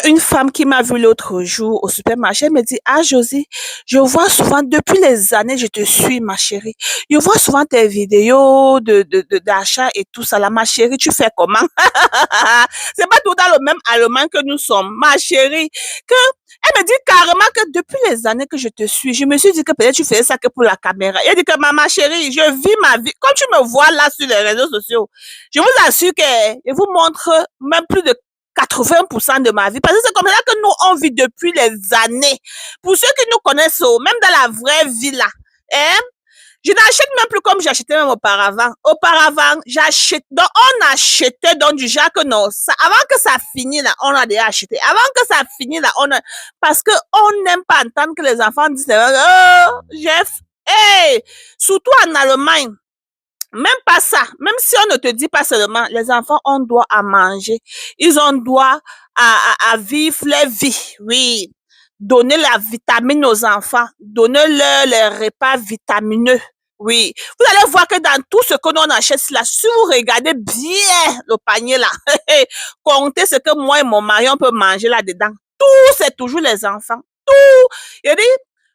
une femme qui m'a vu l'autre jour au supermarché, elle me dit, ah Josie, je vois souvent, depuis les années, je te suis, ma chérie. Je vois souvent tes vidéos d'achat et tout ça là. Ma chérie, tu fais comment? C'est pas tout dans le même allemand que nous sommes, ma chérie. Que, elle me dit carrément que depuis les années que je te suis, je me suis dit que peut-être tu faisais ça que pour la caméra. Elle dit que ma chérie, je vis ma vie. Comme tu me vois là sur les réseaux sociaux, je vous assure que je vous montre même plus de 80% de ma vie. Parce que c'est comme ça que nous, on vit depuis les années. Pour ceux qui nous connaissent, même dans la vraie vie là, hein, je n'achète même plus comme j'achetais même auparavant. Auparavant, j'achète, donc on achetait donc du genre que non, ça, avant que ça finisse là, on a déjà acheté. Avant que ça finisse là, on a, parce que on n'aime pas entendre que les enfants disent, oh, Jeff, hey, surtout en Allemagne. Même pas ça, même si on ne te dit pas seulement, les enfants ont droit à manger, ils ont droit à vivre leur vie, oui. Donner la vitamine aux enfants, donner-leur les repas vitamineux, oui. Vous allez voir que dans tout ce que l'on achète là, si vous regardez bien le panier là, comptez ce que moi et mon mari on peut manger là-dedans. Tout, c'est toujours les enfants. Tout. Il dit,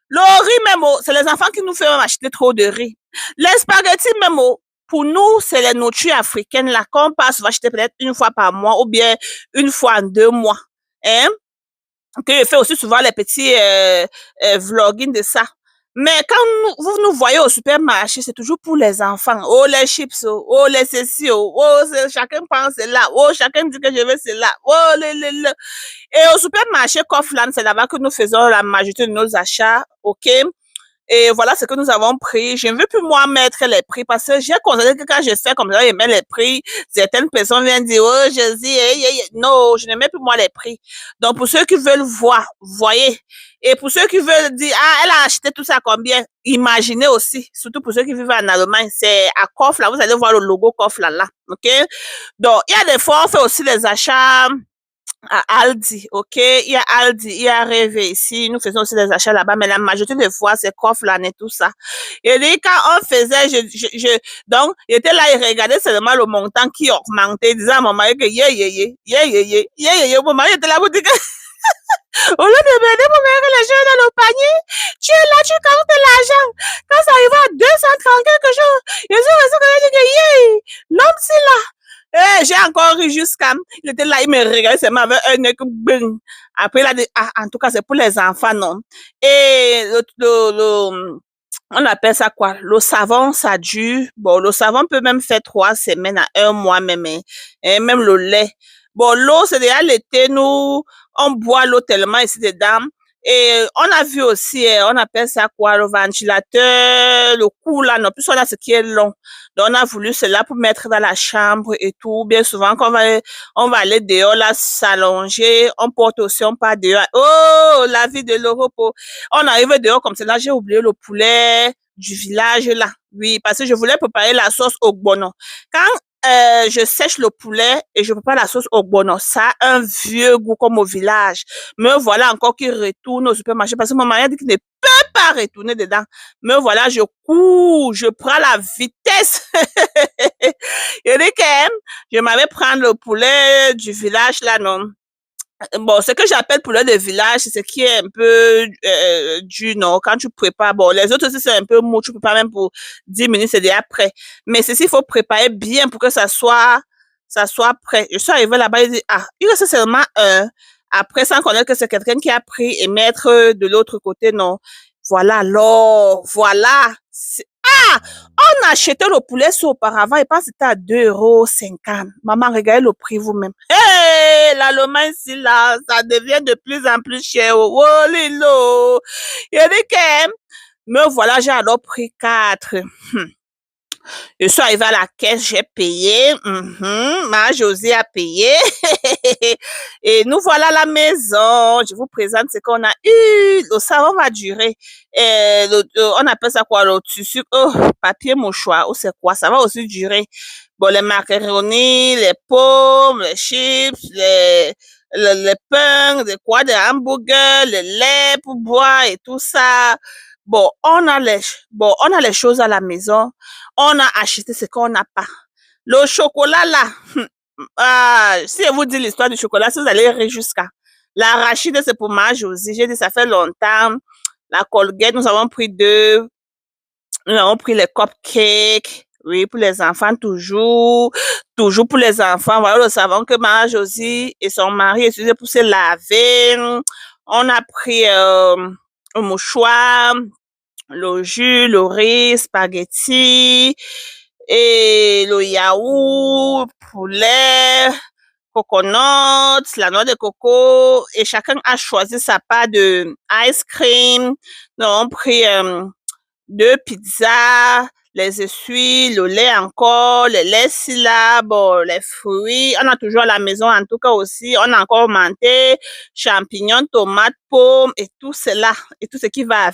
le riz même, c'est les enfants qui nous font acheter trop de riz. Les spaghettis même, pour nous, c'est les nourritures africaines là qu'on passe acheter peut-être une fois par mois ou bien une fois en 2 mois. Hein? Que je fais aussi souvent les petits vlogging de ça. Mais quand vous nous voyez au supermarché, c'est toujours pour les enfants. Oh, les chips, oh, les ceci, oh, chacun pense là, oh, chacun dit que je veux cela, oh, le. Et au supermarché Kaufland, c'est là-bas que nous faisons la majorité de nos achats, ok? Et voilà ce que nous avons pris. Je ne veux plus moi mettre les prix parce que j'ai constaté que quand je fais comme ça, je mets les prix, certaines personnes viennent dire, oh, je dis, non, je ne mets plus moi les prix. Donc, pour ceux qui veulent voir, voyez. Et pour ceux qui veulent dire, ah, elle a acheté tout ça combien? Imaginez aussi, surtout pour ceux qui vivent en Allemagne, c'est à Kaufland, vous allez voir le logo Kaufland là, ok? Donc, il y a des fois, on fait aussi des achats à Aldi, ok? Il y a Aldi, il y a Rêve ici, nous faisons aussi des achats là-bas, mais la majorité des fois, c'est Kaufland et tout ça. Et dit, quand on faisait, donc, il était là, il regardait seulement le montant qui augmentait, il disait à mon mari que, mon mari était là pour dire que, au lieu de m'aider pour mettre les gens dans le panier, tu es là, tu comptes l'argent. Quand ça arrive à 230 quelque chose, je suis resté comme ça, l'homme, c'est là. J'ai encore ri jusqu'à, il était là, il me regardait seulement avec un œil, après il a dit, ah, en tout cas, c'est pour les enfants, non. Et on appelle ça quoi? Le savon, ça dure. Bon, le savon peut même faire 3 semaines à 1 mois même, hein. Et même le lait. Bon, l'eau, c'est déjà l'été, nous, on boit l'eau tellement ici dedans. Et on a vu aussi, on appelle ça quoi? Le ventilateur, le cou là, non plus on a ce qui est long. Donc, on a voulu cela pour mettre dans la chambre et tout. Bien souvent, quand on va aller dehors là, s'allonger, on porte aussi, on part dehors. Oh, la vie de l'Europe. On arrive dehors comme ça, là, j'ai oublié le poulet du village là. Oui, parce que je voulais préparer la sauce au ogbono. Quand je sèche le poulet et je prépare la sauce au ogbono, ça a un vieux goût comme au village. Me voilà encore qui retourne au supermarché parce que mon mari a dit qu'il ne peut pas retourner dedans. Me voilà, je cours, je prends la vitesse. Il dit que je m'avais prendre le poulet du village là, non. Bon, ce que j'appelle poulet de village, c'est ce qui est un peu du non, quand tu prépares. Bon, les autres aussi, c'est un peu mou, tu prépares même pour 10 minutes, c'est déjà prêt. Mais ceci, il faut préparer bien pour que ça soit prêt. Je suis arrivée là-bas, il dit, ah, il reste seulement un. Après, sans connaître que c'est quelqu'un qui a pris et mettre de l'autre côté, non. Voilà, alors, voilà. Ah! On a acheté le poulet sur auparavant, et pense que c'était à 2,50 €. Maman, regardez le prix vous-même. Hey, l'Allemagne, ici, là, ça devient de plus en plus cher. Oh, lilo. Il dit que, me voilà, j'ai alors pris 4. Je suis arrivée à la caisse, j'ai payé. Ma Josie a payé. Et nous voilà à la maison. Je vous présente ce qu'on a eu. Le savon va durer. On appelle ça quoi? Le tissu, papier mouchoir. Ou c'est quoi? Ça va aussi durer. Bon, les macaronis, les pommes, les chips, les pains, des hamburgers, le lait pour boire et tout ça. Bon, on a les choses à la maison. On a acheté ce qu'on n'a pas. Le chocolat là, si je vous dis l'histoire du chocolat, si vous allez rire jusqu'à. L'arachide, c'est pour ma Josie. J'ai dit, ça fait longtemps. La Colgate, nous avons pris deux. Nous avons pris les cupcakes. Oui, pour les enfants, toujours. Toujours pour les enfants. Voilà le savon que ma Josie et son mari utilisaient pour se laver. On a pris un mouchoir, le jus, le riz, spaghetti et le yaourt, poulet, coconut, la noix de coco, et chacun a choisi sa part de ice cream. Nous avons pris deux pizzas, les essuies, le lait encore, les laits syllabes, les fruits. On a toujours à la maison, en tout cas aussi. On a encore menté, champignons, tomates, pommes et tout cela, et tout ce qui va